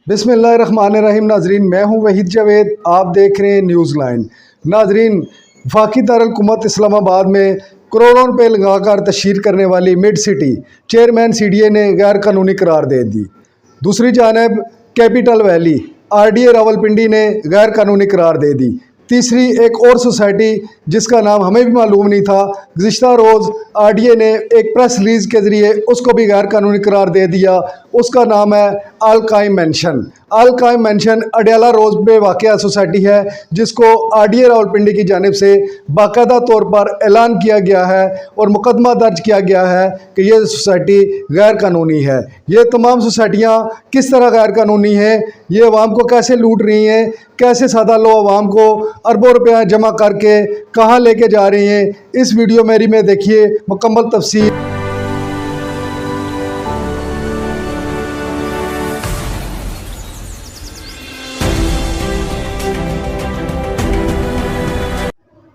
बिस्मिल्लाहिर्रहमानिर्रहीम। नाजरीन, मैं हूं वहीद जावेद, आप देख रहे हैं न्यूज़ लाइन। नाजरीन, वफाकी दारुल-हुकूमत इस्लामाबाद में करोड़ों रुपए लगाकर तशहीर करने वाली मिड सिटी चेयरमैन सीडीए ने गैर कानूनी करार दे दी। दूसरी जानब कैपिटल वैली आरडीए रावलपिंडी ने गैर कानूनी करार दे दी। तीसरी एक और सोसाइटी जिसका नाम हमें भी मालूम नहीं था, गुज़िश्ता रोज़ आरडीए ने एक प्रेस रिलीज़ के ज़रिए उसको भी गैर कानूनी करार दे दिया। उसका नाम है अल काइम मेंशन। अल काइम मेंशन अडयाला रोज़ पे वाक़या सोसाइटी है जिसको आरडीए रावलपिंडी की जानिब से बाकायदा तौर पर ऐलान किया गया है और मुकदमा दर्ज किया गया है कि ये सोसाइटी गैर कानूनी है। ये तमाम सोसाइटियाँ किस तरह गैर कानूनी हैं, ये अवाम को कैसे लूट रही हैं, कैसे सादा लो अवाम को अरबों रुपया जमा करके कहाँ लेके जा रही हैं, इस वीडियो मेरी में देखिए मुकम्मल तफसील।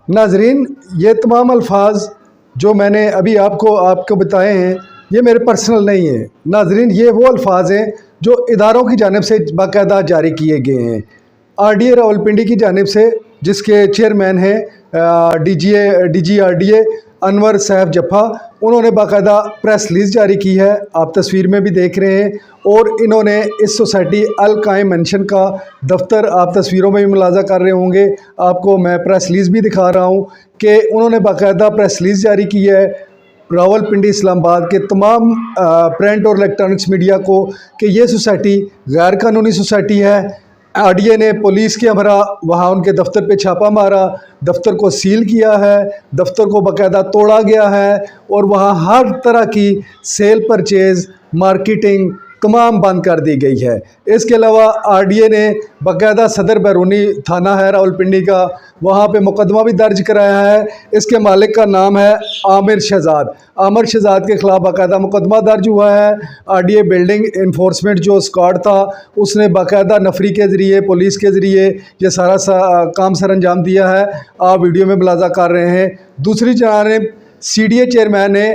नाजरीन, ये तमाम अल्फाज जो मैंने अभी आपको बताए हैं ये मेरे पर्सनल नहीं है। नाजरीन, ये वो अल्फाज हैं जो इदारों की जानिब से बाकायदा जारी किए गए हैं। आरडीए रावलपिंडी की जानिब से जिसके चेयरमैन हैं डीजी आरडीए अनवर साहब जफ़ा, उन्होंने बाकायदा प्रेस रिलीज़ जारी की है, आप तस्वीर में भी देख रहे हैं। और इन्होंने इस सोसाइटी अल काइम मेंशन का दफ्तर आप तस्वीरों में भी मुलाजा कर रहे होंगे, आपको मैं प्रेस रिलीज़ भी दिखा रहा हूँ कि उन्होंने बाकायदा प्रेस रिलीज़ जारी की है रावलपिंडी इस्लामाबाद के तमाम प्रिंट और इलेक्ट्रॉनिक्स मीडिया को कि ये सोसाइटी गैर कानूनी सोसाइटी है। आरडीए ने पुलिस के हमरा वहाँ उनके दफ्तर पे छापा मारा, दफ्तर को सील किया है, दफ्तर को बाकायदा तोड़ा गया है और वहाँ हर तरह की सेल परचेज़ मार्केटिंग तमाम बंद कर दी गई है। इसके अलावा आरडीए ने बाकायदा सदर बैरूनी थाना है रावलपिंडी का, वहाँ पे मुकदमा भी दर्ज कराया है। इसके मालिक का नाम है आमिर शहजाद। आमिर शहजाद के ख़िलाफ़ बाकायदा मुकदमा दर्ज हुआ है। आरडीए बिल्डिंग इन्फोर्समेंट जो स्क्वाड था उसने बाकायदा नफरी के ज़रिए पुलिस के ज़रिए ये सारा काम सर अंजाम दिया है, आप वीडियो में मुलाजा कर रहे हैं। दूसरी जानिब सीडीए चेयरमैन ने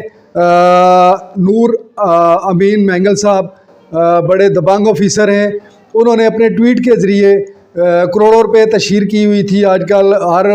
नूर अमीन मैंगल साहब बड़े दबंग ऑफिसर हैं, उन्होंने अपने ट्वीट के ज़रिए करोड़ों रुपए तशहीर की हुई थी। आजकल हर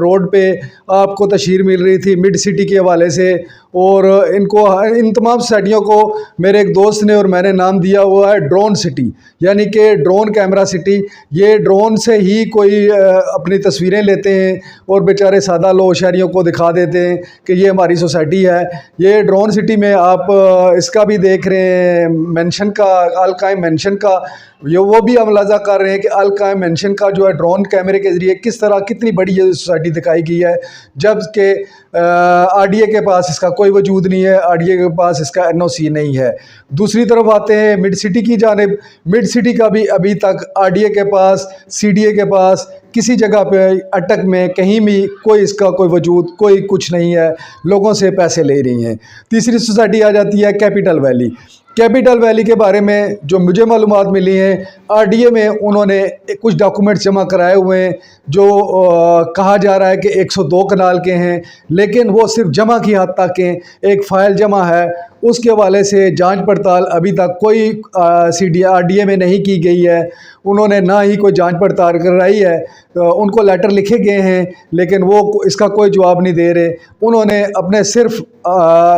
रोड पे आपको तशहीर मिल रही थी मिड सिटी के हवाले से, और इन तमाम सोसाइटियों को मेरे एक दोस्त ने और मैंने नाम दिया हुआ है ड्रोन सिटी, यानी कि ड्रोन कैमरा सिटी। ये ड्रोन से ही कोई अपनी तस्वीरें लेते हैं और बेचारे सादा लोग शहरियों को दिखा देते हैं कि ये हमारी सोसाइटी है। ये ड्रोन सिटी में आप इसका भी देख रहे हैं मेंशन का, अल काइम मेंशन का, वो भी अंदाज़ा कर रहे हैं कि अल काइम मेंशन का जो है ड्रोन कैमरे के ज़रिए किस तरह कितनी बड़ी ये सोसाइटी दिखाई गई है, जबकि आरडीए के पास इसका कोई वजूद नहीं है, आरडीए के पास इसका एनओसी नहीं है। दूसरी तरफ आते हैं मिड सिटी की जानिब। मिड सिटी का भी अभी तक आरडीए के पास, सीडीए के पास किसी जगह पे अटक में कहीं भी कोई इसका कोई वजूद कोई कुछ नहीं है, लोगों से पैसे ले रही हैं। तीसरी सोसाइटी आ जाती है कैपिटल वैली। कैपिटल वैली के बारे में जो मुझे मालूमात मिली हैं, आरडीए में उन्होंने कुछ डॉक्यूमेंट्स जमा कराए हुए हैं जो कहा जा रहा है कि 102 कनाल के हैं, लेकिन वो सिर्फ जमा की हद तक के, एक फ़ाइल जमा है, उसके हवाले से जांच पड़ताल अभी तक कोई आरडीए में नहीं की गई है। उन्होंने ना ही कोई जांच पड़ताल कराई है, उनको लेटर लिखे गए हैं लेकिन वो इसका कोई जवाब नहीं दे रहे। उन्होंने अपने सिर्फ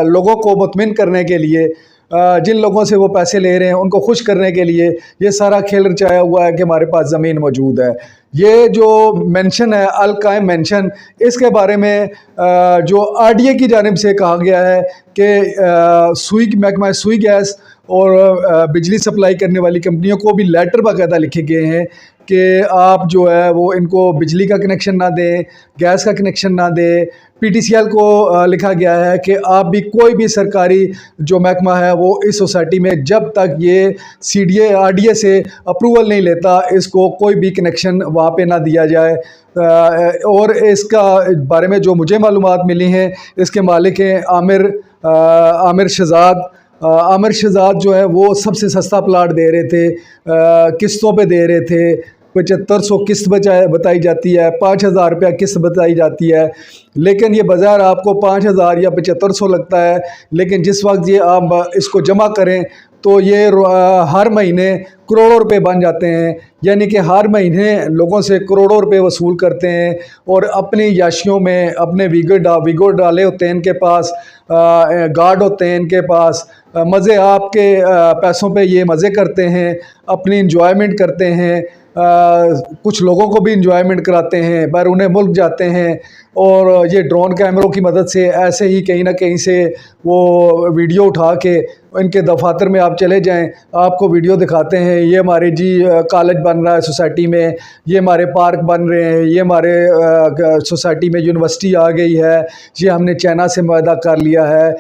लोगों को मुतमिन करने के लिए, जिन लोगों से वो पैसे ले रहे हैं उनको खुश करने के लिए ये सारा खेल रचाया हुआ है कि हमारे पास ज़मीन मौजूद है। ये जो मेंशन है अल काइम मेंशन, इसके बारे में जो आरडीए की जानिब से कहा गया है कि महकमा सुई गैस और बिजली सप्लाई करने वाली कंपनियों को भी लेटर बाकायदा लिखे गए हैं कि आप जो है वो इनको बिजली का कनेक्शन ना दें, गैस का कनेक्शन ना दें। पीटीसीएल को लिखा गया है कि आप भी कोई भी सरकारी जो महकमा है वो इस सोसाइटी में जब तक ये सीडीए आरडीए से अप्रूवल नहीं लेता इसको कोई भी कनेक्शन वहाँ पे ना दिया जाए। और इसका बारे में जो मुझे मालूमात मिली हैं, इसके मालिक हैं आमिर शहजाद। आमिर शहजाद जो है वो सबसे सस्ता प्लाट दे रहे थे, किस्तों पे दे रहे थे। 7500 किस्त बताई जाती है, 5000 रुपया किस्त बताई जाती है, लेकिन ये बाज़ार आपको 5000 या 7500 लगता है, लेकिन जिस वक्त ये आप इसको जमा करें तो ये हर महीने करोड़ों रुपए बन जाते हैं, यानी कि हर महीने लोगों से करोड़ों रुपए वसूल करते हैं और अपनी याशियों में अपने वीगो डाले होते हैं इनके पास, गार्ड होते हैं इनके पास, मज़े आपके पैसों पे ये मज़े करते हैं, अपनी इंजॉयमेंट करते हैं, कुछ लोगों को भी इंजॉयमेंट कराते हैं, बैरून मुल्क जाते हैं और ये ड्रोन कैमरों की मदद से ऐसे ही कहीं ना कहीं से वो वीडियो उठा के इनके दफातर में आप चले जाएं, आपको वीडियो दिखाते हैं, ये हमारे जी कॉलेज बन रहा है सोसाइटी में, ये हमारे पार्क बन रहे हैं, ये हमारे सोसाइटी में यूनिवर्सिटी आ गई है, ये हमने चाइना से मुआहदा कर लिया है।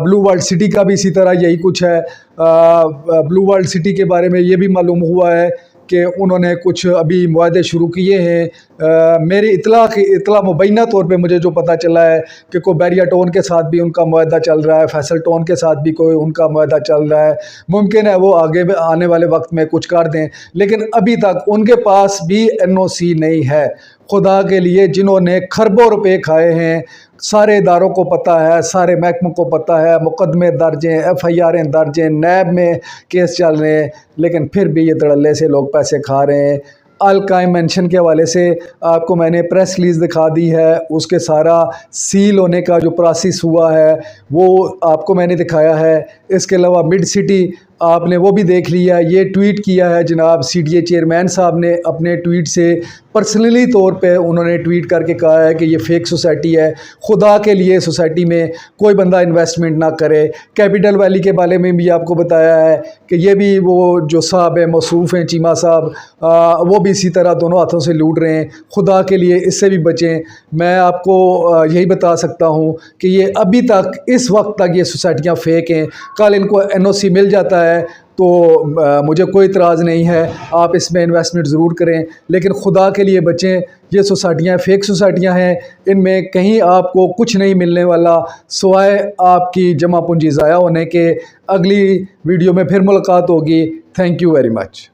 ब्लू वर्ल्ड सिटी का भी इसी तरह यही कुछ है। ब्लू वर्ल्ड सिटी के बारे में ये भी मालूम हुआ है कि उन्होंने कुछ अभी मुआहदे शुरू किए हैं। मेरी इतला मुबैना तौर पे मुझे जो पता चला है कि कोई बैरिया टोन के साथ भी उनका मुआहदा चल रहा है, फैसल टोन के साथ भी कोई उनका मुआहदा चल रहा है। मुमकिन है वो आगे आने वाले वक्त में कुछ कर दें, लेकिन अभी तक उनके पास भी NOC नहीं है। खुदा के लिए, जिन्होंने खरबों रुपए खाए हैं, सारे इदारों को पता है, सारे महकमों को पता है, मुकदमे दर्ज हैं, FIR दर्ज हैं, नैब में केस चल रहे हैं, लेकिन फिर भी ये धड़ल्ले से लोग पैसे खा रहे हैं। अल कायम मेंशन के हवाले से आपको मैंने प्रेस रिलीज़ दिखा दी है, उसके सारा सील होने का जो प्रोसेस हुआ है वो आपको मैंने दिखाया है। इसके अलावा मिड सिटी आपने वो भी देख लिया। ये ट्वीट किया है जनाब CDA चेयरमैन साहब ने अपने ट्वीट से, पर्सनली तौर पे उन्होंने ट्वीट करके कहा है कि ये फ़ेक सोसाइटी है, खुदा के लिए सोसाइटी में कोई बंदा इन्वेस्टमेंट ना करे। कैपिटल वैली के बारे में भी आपको बताया है कि ये भी वो जो साहब है मौसूफ़ हैं चीमा साहब, वो भी इसी तरह दोनों हाथों से लूट रहे हैं। खुदा के लिए इससे भी बचें। मैं आपको यही बता सकता हूँ कि ये अभी तक इस वक्त तक ये सोसाइटियाँ फ़ेक हैं। कल इनको NOC मिल जाता है तो मुझे कोई इतराज़ नहीं है, आप इसमें इन्वेस्टमेंट ज़रूर करें, लेकिन खुदा के लिए बचें। ये सोसाइटियाँ फ़ेक सोसाइटियाँ हैं, इनमें कहीं आपको कुछ नहीं मिलने वाला सिवाय आपकी जमा पूंजी ज़ाया होने के। अगली वीडियो में फिर मुलाकात होगी। Thank you very much.